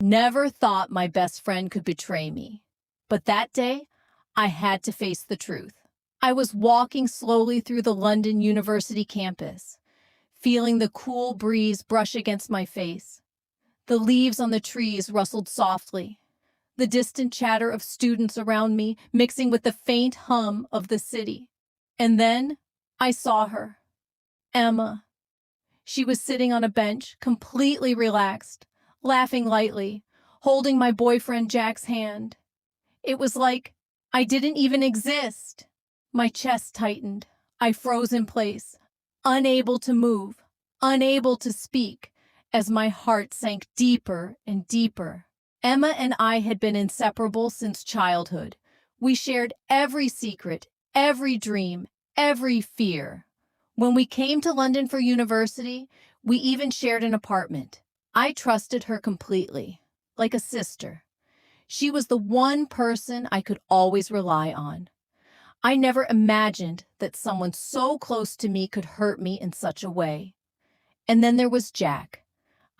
Never thought my best friend could betray me. But that day, I had to face the truth. I was walking slowly through the London University campus, feeling the cool breeze brush against my face. The leaves on the trees rustled softly, the distant chatter of students around me mixing with the faint hum of the city. And then I saw her, Emma. She was sitting on a bench, completely relaxed, laughing lightly, holding my boyfriend Jack's hand. It was like I didn't even exist. My chest tightened. I froze in place, unable to move, unable to speak, as my heart sank deeper and deeper. Emma and I had been inseparable since childhood. We shared every secret, every dream, every fear. When we came to London for university, we even shared an apartment. I trusted her completely, like a sister. She was the one person I could always rely on. I never imagined that someone so close to me could hurt me in such a way. And then there was Jack.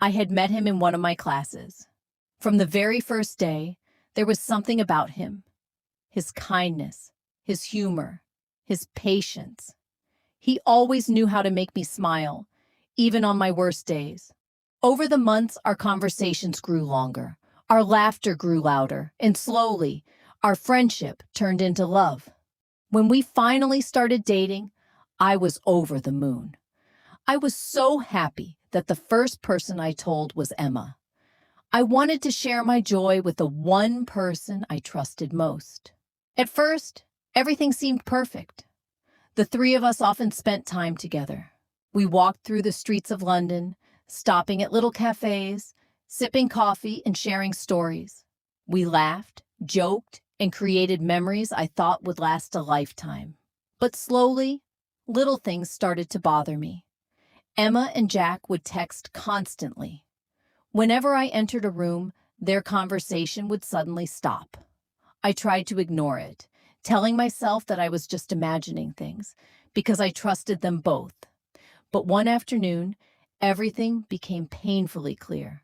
I had met him in one of my classes. From the very first day, there was something about him. His kindness, his humor, his patience. He always knew how to make me smile, even on my worst days. Over the months, our conversations grew longer. Our laughter grew louder, and slowly, our friendship turned into love. When we finally started dating, I was over the moon. I was so happy that the first person I told was Emma. I wanted to share my joy with the one person I trusted most. At first, everything seemed perfect. The three of us often spent time together. We walked through the streets of London, stopping at little cafes, sipping coffee and sharing stories. We laughed, joked, and created memories I thought would last a lifetime. But slowly, little things started to bother me. Emma and Jack would text constantly. Whenever I entered a room, their conversation would suddenly stop. I tried to ignore it, telling myself that I was just imagining things, because I trusted them both. But one afternoon, everything became painfully clear.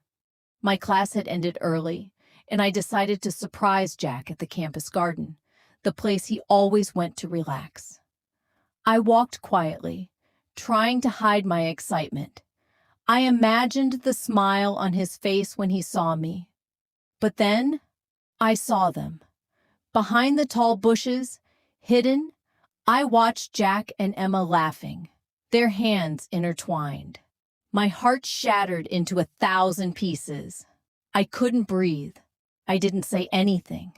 My class had ended early, and I decided to surprise Jack at the campus garden, the place he always went to relax. I walked quietly, trying to hide my excitement. I imagined the smile on his face when he saw me. But then, I saw them. Behind the tall bushes, hidden, I watched Jack and Emma laughing, their hands intertwined. My heart shattered into 1,000 pieces. I couldn't breathe. I didn't say anything.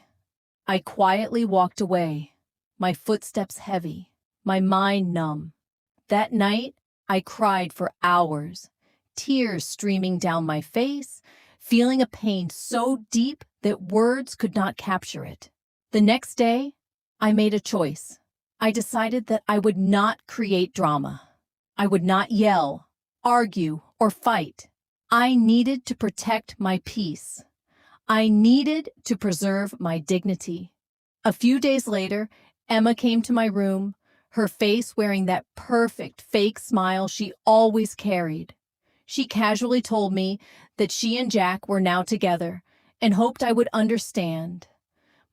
I quietly walked away, my footsteps heavy, my mind numb. That night, I cried for hours, tears streaming down my face, feeling a pain so deep that words could not capture it. The next day, I made a choice. I decided that I would not create drama. I would not yell, argue, or fight. I needed to protect my peace. I needed to preserve my dignity. A few days later, Emma came to my room, her face wearing that perfect fake smile she always carried. She casually told me that she and Jack were now together and hoped I would understand.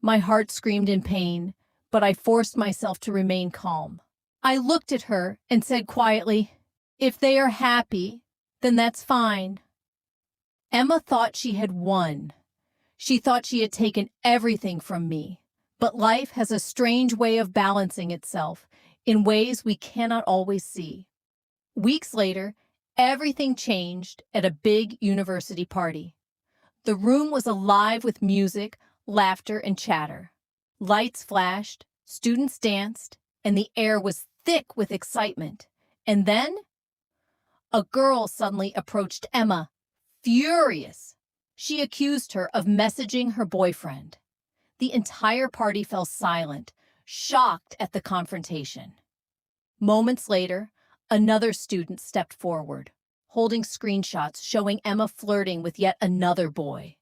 My heart screamed in pain, but I forced myself to remain calm. I looked at her and said quietly, "If they are happy, then that's fine." Emma thought she had won. She thought she had taken everything from me. But life has a strange way of balancing itself in ways we cannot always see. Weeks later, everything changed at a big university party. The room was alive with music, laughter, and chatter. Lights flashed, students danced, and the air was thick with excitement. And then, a girl suddenly approached Emma, furious. She accused her of messaging her boyfriend. The entire party fell silent, shocked at the confrontation. Moments later, another student stepped forward, holding screenshots showing Emma flirting with yet another boy.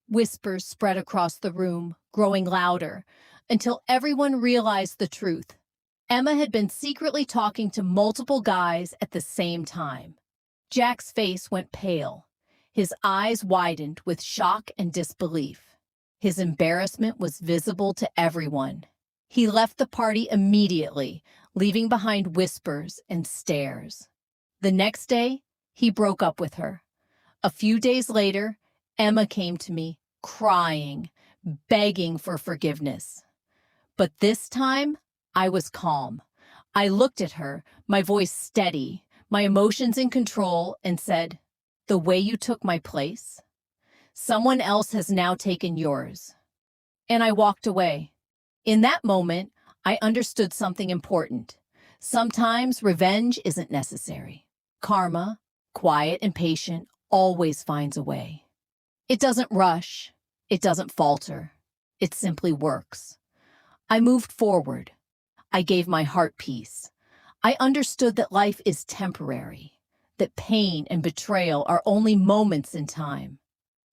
Whispers spread across the room, growing louder, until everyone realized the truth. Emma had been secretly talking to multiple guys at the same time. Jack's face went pale. His eyes widened with shock and disbelief. His embarrassment was visible to everyone. He left the party immediately, leaving behind whispers and stares. The next day, he broke up with her. A few days later, Emma came to me, crying, begging for forgiveness. But this time, I was calm. I looked at her, my voice steady, my emotions in control, and said, "The way you took my place, someone else has now taken yours." And I walked away. In that moment, I understood something important. Sometimes revenge isn't necessary. Karma, quiet and patient, always finds a way. It doesn't rush. It doesn't falter. It simply works. I moved forward. I gave my heart peace. I understood that life is temporary, that pain and betrayal are only moments in time.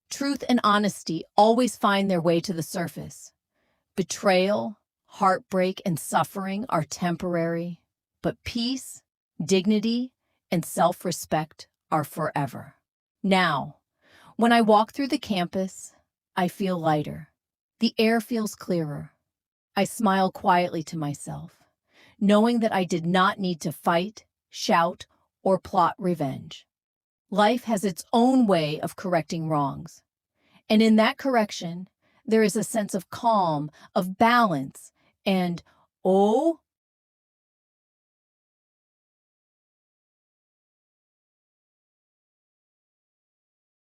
Truth and honesty always find their way to the surface. Betrayal, heartbreak, and suffering are temporary, but peace, dignity, and self-respect are forever. Now, when I walk through the campus, I feel lighter. The air feels clearer. I smile quietly to myself, knowing that I did not need to fight, shout, or plot revenge. Life has its own way of correcting wrongs. And in that correction, there is a sense of calm, of balance, and, oh,